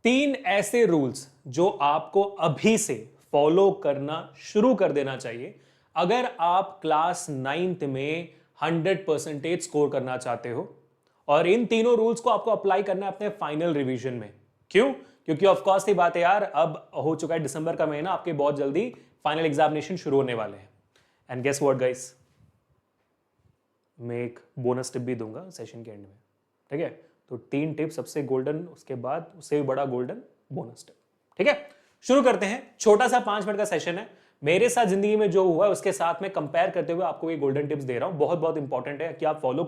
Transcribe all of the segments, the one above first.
3 ऐसे रूल्स जो आपको अभी से फॉलो करना शुरू कर देना चाहिए अगर आप क्लास 9th में 100% स्कोर करना चाहते हो। और इन तीनों रूल्स को आपको अप्लाई करना है अपने फाइनल रिवीजन में। क्यों? क्योंकि ऑफ कोर्स की बात है यार, अब हो चुका है दिसंबर का महीना, आपके बहुत जल्दी फाइनल एग्जामिनेशन शुरू होने वाले हैं। एंड गेस व्हाट गाइस, मैं एक बोनस टिप भी दूंगा सेशन के एंड में, ठीक है? तो 3 टिप सबसे गोल्डन, उसके बाद उससे भी बड़ा गोल्डन बोनस टिप, ठीक है? शुरू करते हैं। छोटा सा 5 मिनट का सेशन है। मेरे साथ जिंदगी में जो हुआ है उसके साथ में कंपेयर करते हुए आपको ये गोल्डन टिप्स दे रहा हूं। बहुत बहुत इंपॉर्टेंट है कि आप फॉलो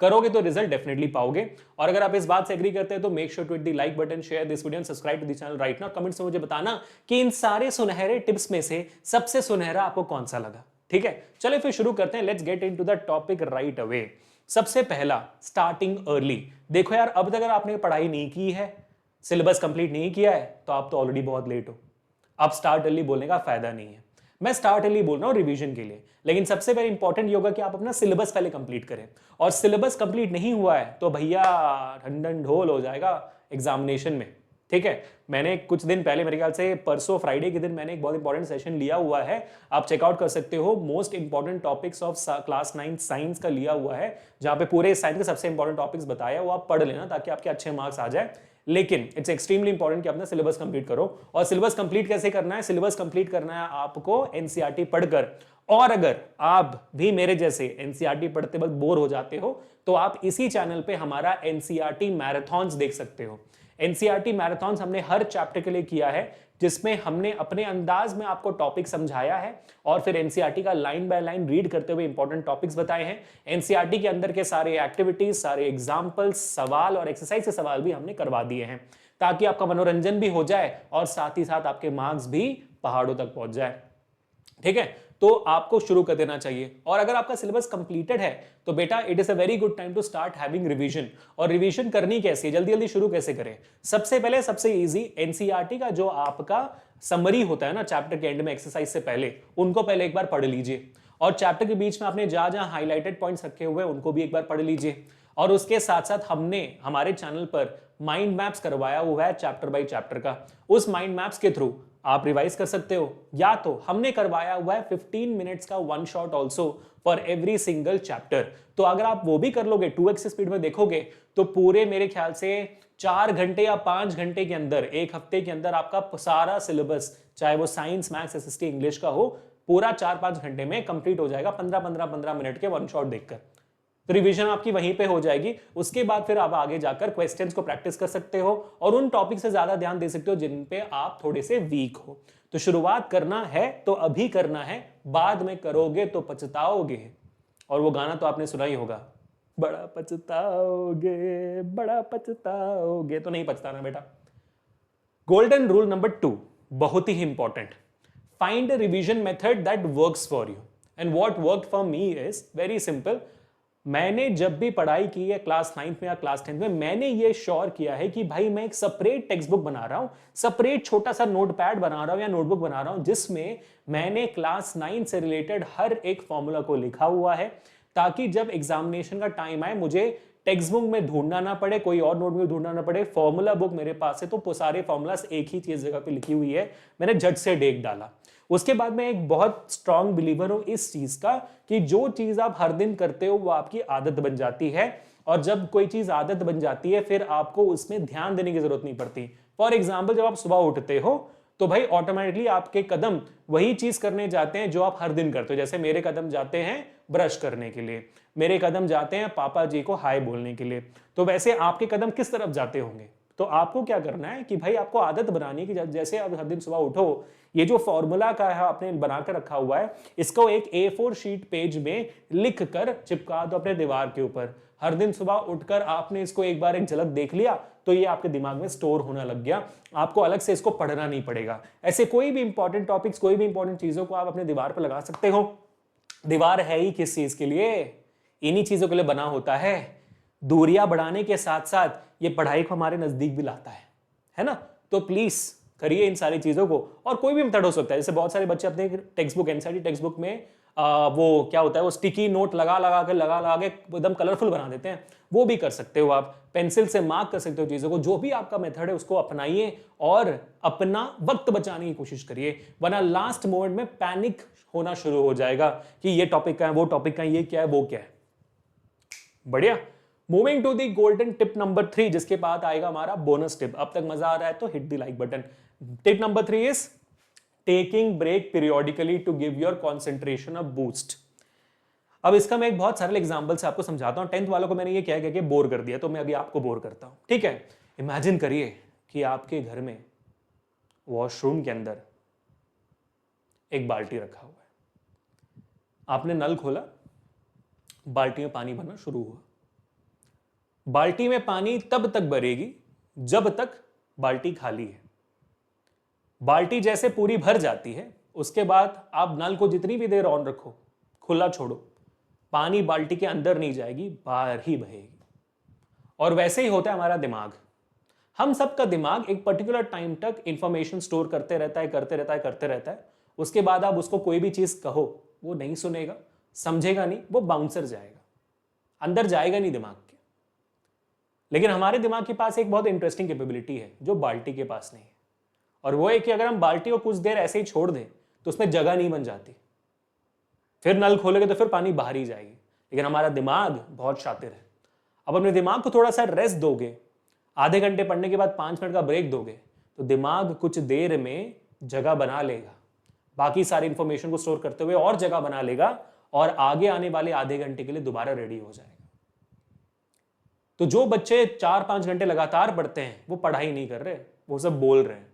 करोगे तो रिजल्ट डेफिनेटली पाओगे। और अगर आप इस बात से एग्री करते हैं तो make sure to hit the like button, share this video and subscribe to the channel right now. Comments में मुझे बताना कि इन सारे सुनहरे टिप्स में से सबसे सुनहरा आपको कौन सा लगा, ठीक है? चलिए फिर शुरू करते हैं। Let's get into the topic right away. सबसे पहला, स्टार्टिंग अर्ली। देखो यार, अब तक अगर आपने पढ़ाई नहीं की है, सिलेबस कंप्लीट नहीं किया है, तो आप तो ऑलरेडी बहुत लेट हो। अब स्टार्ट अर्ली बोलने का फायदा नहीं है। मैं स्टार्ट अर्ली बोल रहा हूं रिवीजन के लिए, लेकिन सबसे पहले इंपॉर्टेंट ये होगा कि आप अपना सिलेबस पहले कंप्लीट करें। और सिलेबस कंप्लीट नहीं हुआ है तो भैया ठंडन ढोल हो जाएगा एग्जामिनेशन में, ठीक है? मैंने कुछ दिन पहले, मेरे ख्याल से परसों फ्राइडे के दिन, मैंने एक बहुत इंपॉर्टेंट सेशन लिया हुआ है, आप चेकआउट कर सकते हो। Most important topics of class 9 science का लिया हुआ है, जहां पे पूरे साइंस के सबसे इंपॉर्टेंट टॉपिक्स बताया, वो आप पढ़ लेना ताकि आपके अच्छे मार्क्स आ जाए। लेकिन इट्स एक्सट्रीमली इंपॉर्टेंट कि अपना सिलेबस कंप्लीट करो। और सिलेबस कंप्लीट कैसे करना है? सिलेबस कंप्लीट करना है आपको एनसीईआरटी पढ़कर। और अगर आप भी मेरे जैसे एनसीईआरटी पढ़ते वक्त बोर हो जाते हो तो आप इसी चैनल पे हमारा एनसीईआरटी मैराथन्स देख सकते हो। एनसीईआरटी मैराथन्स हमने हर चैप्टर के लिए किया है, जिसमें हमने अपने अंदाज में आपको टॉपिक समझाया है और फिर एनसीईआरटी का लाइन बाय लाइन रीड करते हुए इंपॉर्टेंट टॉपिक्स बताए हैं। एनसीईआरटी के अंदर के सारे एक्टिविटीज, सारे एग्जाम्पल्स, सवाल और एक्सरसाइज के सवाल भी हमने करवा दिए हैं, ताकि आपका मनोरंजन भी हो जाए और साथ ही साथ आपके मार्क्स भी पहाड़ों तक पहुंच जाए, ठीक है? तो आपको शुरू कर देना चाहिए। और अगर आपका सिलेबस कंप्लीटेड है तो बेटा it is a very good time to start having revision. और रिवीजन करनी कैसे है, जल्दी जल्दी शुरू कैसे करें? सबसे पहले सबसे इजी, एनसीईआरटी का जो आपका समरी होता है ना चैप्टर के एंड में एक्सरसाइज से पहले, उनको पहले एक बार पढ़ लीजिए। और चैप्टर के बीच में आपने जहां जहां हाईलाइटेड पॉइंट्स रखे हुए हैं उनको भी एक बार पढ़ लीजिए। और उसके साथ साथ हमने हमारे चैनल पर माइंड मैप्स करवाया हुआ है चैप्टर बाय चैप्टर का। उस माइंड मैप्स के थ्रू आप रिवाइज कर सकते हो, या तो हमने करवाया हुआ है 15 मिनट्स का one shot also for every single chapter. तो अगर आप वो भी कर लोगे, 2x स्पीड में देखोगे, तो पूरे मेरे ख्याल से 4 घंटे या 5 घंटे के अंदर, एक हफ्ते के अंदर आपका सारा सिलेबस, चाहे वो साइंस, मैथ्स, एसएसटी, इंग्लिश का हो, पूरा 4-5 घंटे में कंप्लीट हो जाएगा 15-15 मिनट के वन शॉट देखकर। तो रिवीजन आपकी वहीं पे हो जाएगी। उसके बाद फिर आप आगे जाकर क्वेश्चंस को प्रैक्टिस कर सकते हो और उन टॉपिक से ज्यादा ध्यान दे सकते हो जिन पे आप थोड़े से वीक हो। तो शुरुआत करना है तो अभी करना है, बाद में करोगे तो पछताओगे। और वो गाना तो आपने सुना ही होगा, बड़ा पछताओगे, बड़ा पछताओगे। तो नहीं पछताना बेटा। गोल्डन रूल नंबर 2, बहुत ही important, find a revision method that works for you. And what worked for me is very simple. मैंने जब भी पढ़ाई की है क्लास 9th में या क्लास 10th में, मैंने ये श्योर किया है कि भाई मैं एक सेपरेट टेक्स्ट बुक बना रहा हूं, सेपरेट छोटा सा नोटपैड बना रहा हूं या नोटबुक बना रहा हूं, जिसमें मैंने क्लास 9 से रिलेटेड हर एक फॉर्मूला को लिखा हुआ है, ताकि जब एग्जामिनेशन का टाइम आए मुझे टेक्स्ट बुक में ढूंढना ना पड़े, कोई और नोटबुक में ढूंढना ना पड़े। फॉर्मूला बुक मेरे पास है तो सारे फॉर्मूलास एक ही चीज जगह पे लिखी हुई है, मैंने झट से देख डाला। उसके बाद मैं एक बहुत स्ट्रांग बिलीवर हूं इस चीज का कि जो चीज आप हर दिन करते हो वो आपकी आदत बन जाती है। और जब कोई चीज आदत बन जाती है फिर आपको उसमें ध्यान देने की जरूरत नहीं पड़ती। फॉर एग्जाम्पल, जब आप सुबह उठते हो तो भाई ऑटोमेटिकली आपके कदम वही चीज करने जाते हैं जो आप हर दिन करते हो। जैसे मेरे कदम जाते हैं ब्रश करने के लिए, मेरे कदम जाते हैं पापा जी को हाय बोलने के लिए। तो वैसे आपके कदम किस तरफ जाते होंगे? तो आपको क्या करना है कि भाई आपको आदत बनानी है कि जैसे आप हर दिन सुबह उठो, ये जो फॉर्मूला का है आपने बनाकर रखा हुआ है, इसको एक A4 शीट पेज में लिख कर चिपका दो अपने दीवार के ऊपर। हर दिन सुबह उठकर आपने इसको एक बार एक झलक देख लिया तो ये आपके दिमाग में स्टोर होने लग गया, आपको अलग से इसको पढ़ना नहीं पड़ेगा। ऐसे कोई भी इंपॉर्टेंट टॉपिक्स, कोई भी इंपॉर्टेंट चीजों को आप अपने दीवार पर लगा सकते हो। दीवार है ही किस चीज के लिए? इन्हीं चीजों के लिए बना होता है। दूरियां बढ़ाने के साथ साथ ये पढ़ाई को हमारे नजदीक भी लाता है ना? तो प्लीज करिए इन सारी चीजों को। और कोई भी मेथड हो सकता है, जैसे बहुत सारे बच्चे अपने text book, NCERT text book में वो क्या होता है, वो स्टिकी नोट लगा लगा के एकदम कलरफुल बना देते हैं, वो भी कर सकते हो आप। पेंसिल से मार्क कर सकते हो चीजों को। जो भी आपका मेथड है उसको अपनाइए और अपना वक्त बचाने की कोशिश करिए, वरना लास्ट मोमेंट में पैनिक होना शुरू हो जाएगा कि ये टॉपिक का है, वो टॉपिक का है, ये क्या है, वो क्या है। बढ़िया। Moving to the golden tip number 3, जिसके बाद आएगा हमारा बोनस टिप। अब तक मजा आ रहा है तो hit the like button. Tip number 3 is taking break periodically to give your concentration a boost. अब इसका मैं एक बहुत सरल एग्जांपल से आपको समझाता हूं। 10th वालों को मैंने ये कह के बोर कर दिया, तो मैं अभी आपको बोर करता हूं, ठीक है। इमेजिन करिए कि आपके घर में वॉशरूम के अंदर एक बाल्टी रखा हुआ है। आपने नल खोला, बाल्टी में पानी भरना शुरू हुआ। बाल्टी में पानी तब तक भरेगी जब तक बाल्टी खाली है। बाल्टी जैसे पूरी भर जाती है, उसके बाद आप नल को जितनी भी देर ऑन रखो, खुला छोड़ो, पानी बाल्टी के अंदर नहीं जाएगी, बाहर ही बहेगी। और वैसे ही होता है हमारा दिमाग। हम सबका दिमाग एक पर्टिकुलर टाइम तक इंफॉर्मेशन स्टोर करते रहता है। उसके बाद आप उसको कोई भी चीज कहो, वो नहीं सुनेगा, समझेगा नहीं, वो बाउंसर जाएगा, अंदर जाएगा नहीं दिमाग के। लेकिन हमारे दिमाग के पास एक बहुत इंटरेस्टिंग कैपेबिलिटी है जो बाल्टी के पास नहीं है, और वो है कि अगर हम बाल्टी को कुछ देर ऐसे ही छोड़ दें तो उसमें जगह नहीं बन जाती। फिर नल खोलेंगे तो फिर पानी बाहर ही जाएगी। लेकिन हमारा दिमाग बहुत शातिर है। अब अपने दिमाग को थोड़ा सा रेस्ट दोगे, आधे घंटे पढ़ने के बाद 5 मिनट का ब्रेक दोगे, तो दिमाग कुछ देर में जगह बना लेगा, बाकी सारी इंफॉर्मेशन को स्टोर करते हुए और जगह बना लेगा, और आगे आने वाले आधे घंटे के लिए दोबारा रेडी हो जाएगा। तो जो बच्चे 4-5 घंटे लगातार पढ़ते हैं वो पढ़ाई नहीं कर रहे, वो सब बोल रहे हैं,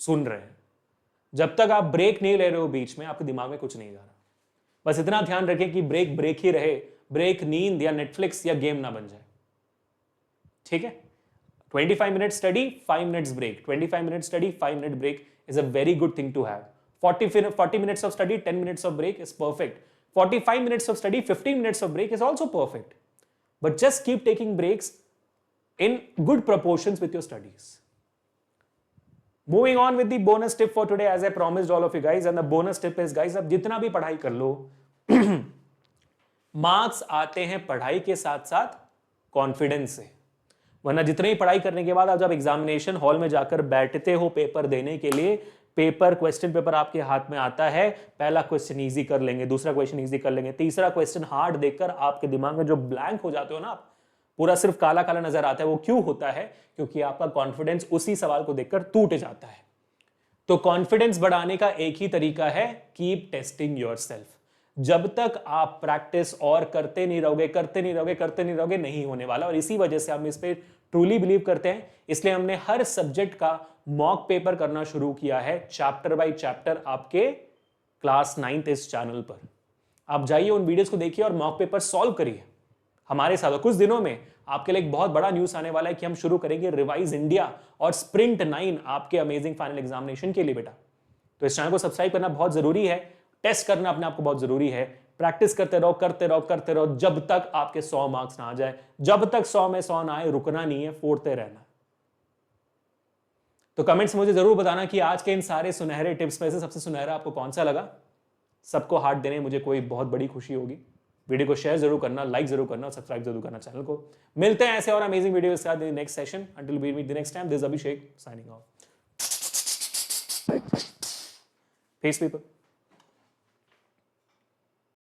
सुन रहे हैं। जब तक आप ब्रेक नहीं ले रहे हो बीच में, आपके दिमाग में कुछ नहीं जा रहा। बस इतना ध्यान रखें कि ब्रेक ब्रेक ही रहे, ब्रेक नींद या नेटफ्लिक्स या गेम ना बन जाए, ठीक है। 25 minute study, 5 minutes break, 25 minute study, 5 minute break is a very good thing to have. 40 minutes of study, 10 minutes of break is perfect. 45 minutes of study, 15 minutes of break is also perfect. But just keep taking breaks in good proportions with your studies. Moving on with the bonus tip for today, as I promised all of you guys, and the bonus tip is, guys, अब जितना भी पढ़ाई कर लो, marks आते हैं पढ़ाई के साथ साथ कॉन्फिडेंस से। वरना जितनी ही पढ़ाई करने के बाद आप जब एग्जामिनेशन हॉल में जाकर बैठते हो पेपर देने के लिए, क्वेश्चन पेपर आपके हाथ में आता है, पहला क्वेश्चन इजी कर लेंगे, दूसरा क्वेश्चन इजी कर लेंगे, तीसरा क्वेश्चन हार्ड देखकर आपके दिमाग में जो ब्लैंक हो जाते हो ना, आप पूरा सिर्फ काला काला नजर आता है। वो क्यों होता है? क्योंकि आपका कॉन्फिडेंस उसी सवाल को देखकर टूट जाता है। तो कॉन्फिडेंस बढ़ाने का एक ही तरीका है, कीप टेस्टिंग योरसेल्फ। जब तक आप प्रैक्टिस और करते नहीं रहोगे, नहीं होने वाला। और इसी वजह से हम इस पे ट्रूली बिलीव करते हैं, इसलिए हमने हर सब्जेक्ट का मॉक पेपर करना शुरू किया है, चैप्टर बाय चैप्टर, आपके क्लास 9th इस चैनल पर। आप जाइए, उन वीडियोस को देखिए और मॉक पेपर सॉल्व करिए हमारे साथ। कुछ दिनों में आपके लिए एक बहुत बड़ा न्यूज़ आने वाला है कि हम शुरू करेंगे रिवाइज इंडिया और स्प्रिंट 9 आपके अमेजिंग फाइनल एग्जामिनेशन के लिए बेटा। तो इस चैनल को सब्सक्राइब करना बहुत जरूरी है, टेस्ट करना अपने आप को बहुत जरूरी है, प्रैक्टिस करते रहो जब तक आपके 100 मार्क्स ना आ जाए। जब तक 100 में 100 ना आए, रुकना नहीं है, फोड़ते रहना। तो कमेंट्स मुझे जरूर बताना कि आज के इन सारे सुनहरे टिप्स में से सबसे सुनहरा आपको कौन सा लगा। सबको हार्ट देने मुझे कोई बहुत बड़ी खुशी होगी। वीडियो को शेयर जरूर करना, लाइक जरूर करना और सब्सक्राइब जरूर करना चैनल को। मिलते हैं ऐसे और अमेजिंग वीडियो के साथ in next session. Until we meet the next time, this is Abhishek signing off. Peace people.